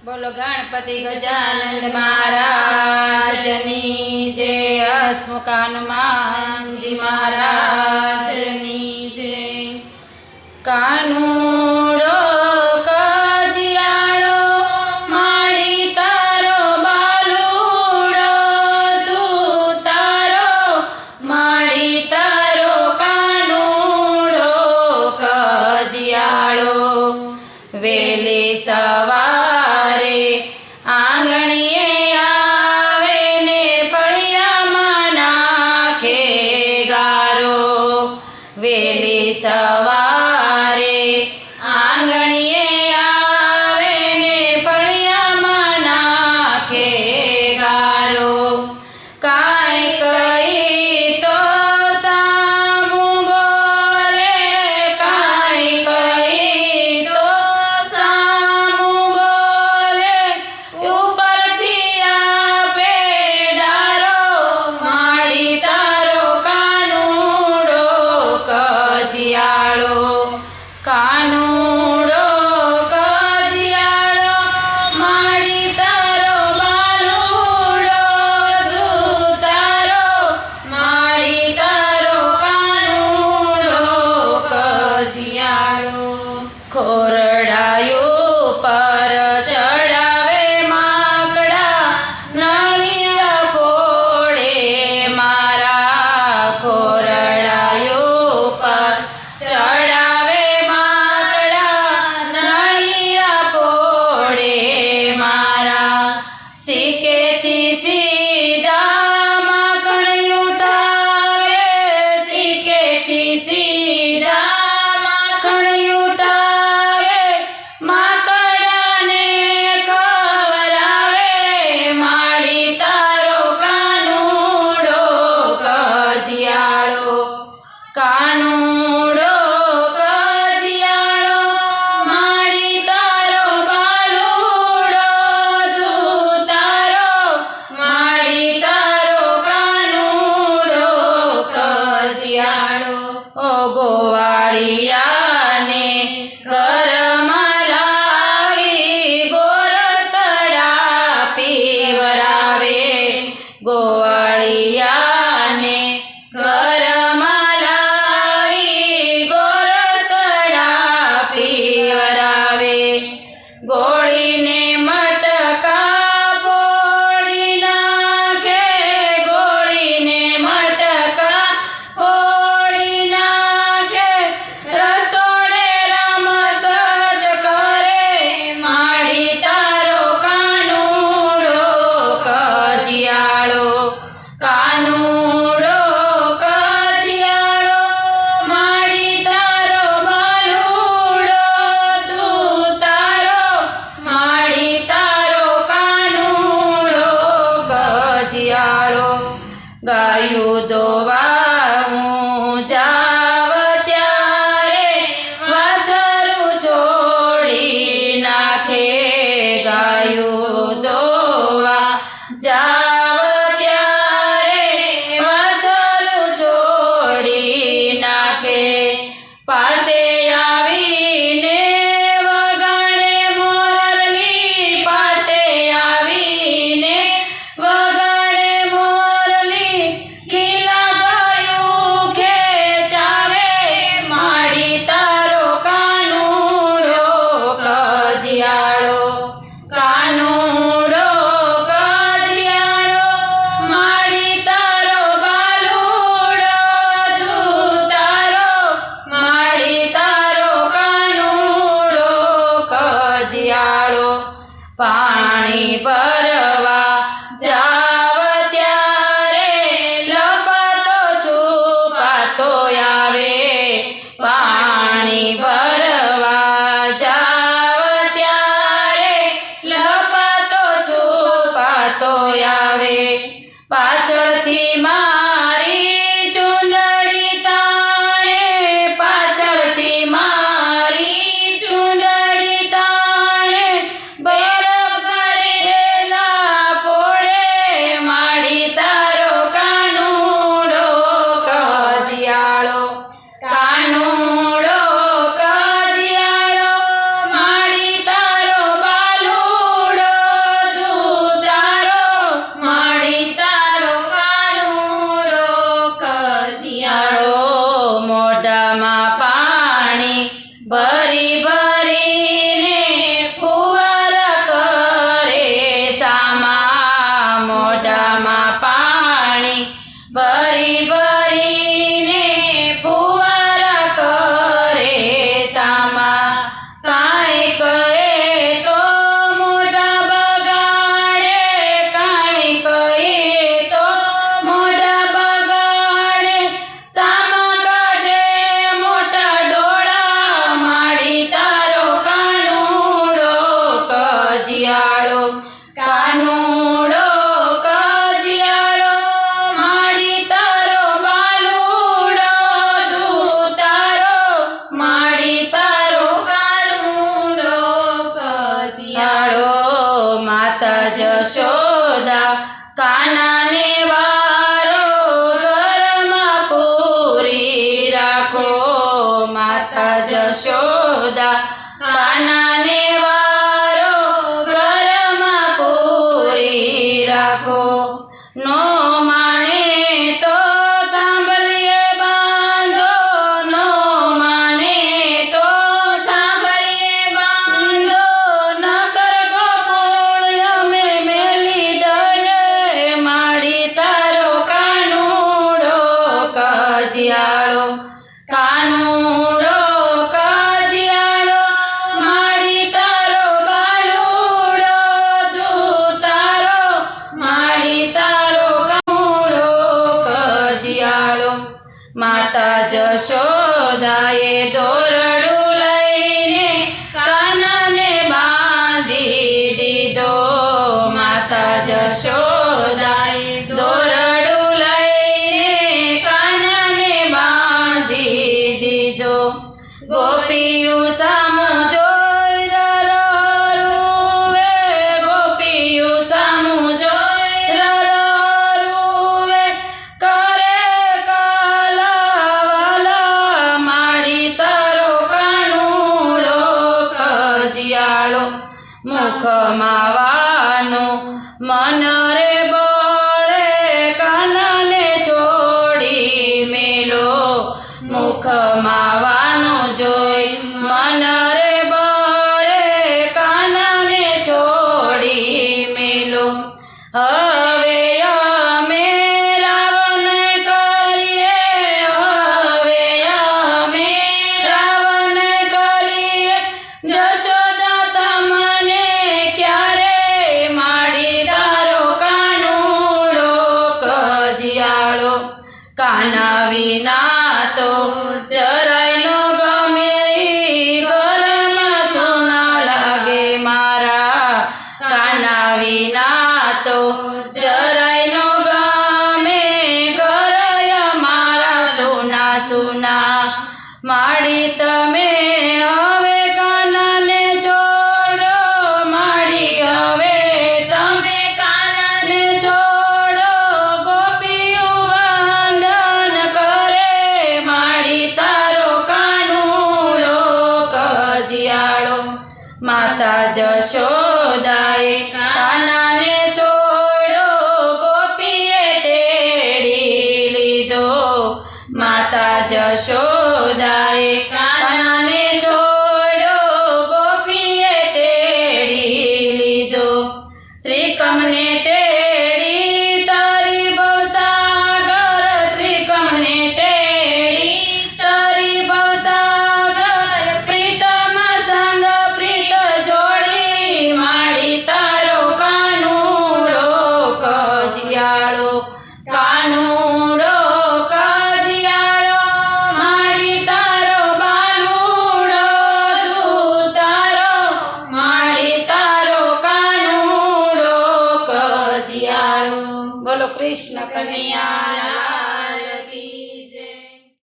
बोलो गणपति गजानंद महाराजनी जय। हसमुख हनुमान जी महाराजनी जय। कानूड़ो कजियाड़ो माड़ी तारो बालूड़ो तू तारो माड़ी तारो कानूड़ो कजियाड़ो वेली सवारे आंगणीए आवे ने फळियामां नाखे गारो। वेली सवारे आंगणीए आवे ने फळियामां नाखे गारो। काई कही तो सामु बोले काई कही तो सामु बोले उपरथी आपे डारो माड़ी तारो कानूड़ो कजियाड़ो। कानूड़ो कजियाड़ो माड़ी तारो बालूड़ो तू तारो माड़ी तारो कानूड़ो कजियाड़ो। खोरडायो पर चढ़ावे माकड़ा नळिया फोड़े मारा। खोरडायो पर चढ़ावे माकड़ा नळिया फोड़े मारा। सीकेथी सीधा माखण उठावे सीकेथी सीधा माखण उठावे। माकड़ाने खवरावे माड़ी तारो कानूड़ो कजियाड़ो। कानूड़ो कजियाड़ो माड़ी तारो बालूड़ो तू तारो माड़ी तारो कानूड़ो कजियाड़ो। ओ गोवाळिया ने घरमां लावी गोरसड़ा पीवरावे। गोवाळिया ने घरमां लावी गोरसड़ा पीवरावे। गोळीने मटका फोड़ी नाखे गोळीने मटका फोड़ी नाखे। रसोड़े रमसट करे माड़ी तारो कानूड़ो कजियाड़ो। कानूड़ो कजियाड़ो माड़ी तारो बालूड़ो तू तारो माड़ी तारो कानूड़ो कजियाड़ो। गायो दोवाऊं जाव त्यारे वाछरू छोड़ी नाखे। गायो दोवा जाव त्यारे वाछरू छोड़ी नाखे। पासे आवीने वगाड़े मोरली पासे आवीने वगाड़े मोरली। खीला गયું ખેંચાવે માડી તારો કાનૂડો કજિયાળો। કાનૂડો કજિયાળો માડી તારો બાલુડો તું તારો માડી તારો કાનૂડો કજિયાળો। પાણી ભરવા જાવ ત્યારે લપાતો છુપાતો આવે। પાણી ભરવા જાવ ત્યારે લપાતો છુપાતો આવે। પાછળથી મારી ચૂંદડી તાણે પાછળથી મારી ચૂંદડી તાણે। બરાબર એલા પોળે માડી તારો કાનૂડો કજિયાળો। કજિયાળો મોઢામાં પાણી ભરી ભરીને ફુવારા કરે સામા મોઢામાં પાણી ભરી ભરીને ફુવારા કરે સામા કાંઈ કહે તો મોઢા બગાડે કાંઈ કહે તો મોઢા બગાડે સામા કાઢે મોટા ડોળા માડી તારો કાનુડો કજિયાળો કાનુડો કજિયાળો માડી તારો બાલુડો તું તારો માડી તારો કાનુડો કજિયાળો માતા જશોદા કાનાને વારો ઘરમાં પૂરી રાખો માતા જશોદા કાનાને વારો ઘરમાં પૂરી રાખો નો માને તો થાંભલીએ બાંધો નો માને તો થાંભલીએ બાંધો નકર ગોકુળ અમે મેલી દઈએ માડી તારો કાનુડો કજિયાળો કાનુડો કજિયાળો માડી તારો બાલુડો તું તારો માડી તારો કાનુડો કજિયાળો માતા જશોદાએ દોરડું લઈને કાનાને બાંધી દીધો માતા જશોદાએ દોરડું લઈને કાનાને બાંધી દીધો ગોપીયું સામું જોઈ રરુવે ગોપીયું સામું જોઈ રરુવે કરે કાલાવાલા માડી તારો કાનુડો કજિયાળો મુખમાં વાનું મન રે બળે કાનાને છોડી મેલો મુખમાં વાનું જોઈ મન રે બળે કાનાને છોડી મેલો હવે અમે રાવણ કરીએ હવે અમે રાવણ કરીએ જશોદા તમને ક્યારે માડી તારો કાનુડો કજિયાળો કાના વિના તો જરાય નો ગમે ઈ ઘરમાં સોના લાગે મારા કાના વિના તો જરાય નો ગમે ઘર મારા સોના સોના માડી તમે હવે કાનાને છોડો માડી હવે તમે કાનાને છોડો ગોપીયું વંદન કરે માડી તારો કાનુડો કજિયાળો માતા જશોદાએ કાનાને છોડો ગોપીએ તેડી લીધો માતા જશોદાએ કાનાને છોડો ગોપીએ તેડી લીધો ત્રિકમને તેડી તારી ભવસાગર ત્રિકમને તેડી તારી ભવસાગર પ્રીતમ સંગ પ્રીત જોડી માડી તારો કાનુડો કજિયાળો કાનુડો કજિયાળો માડી તારો બાલુડો તું તારો માડી તારો કાનુડો કજિયાળો બોલો કૃષ્ણ કનૈયા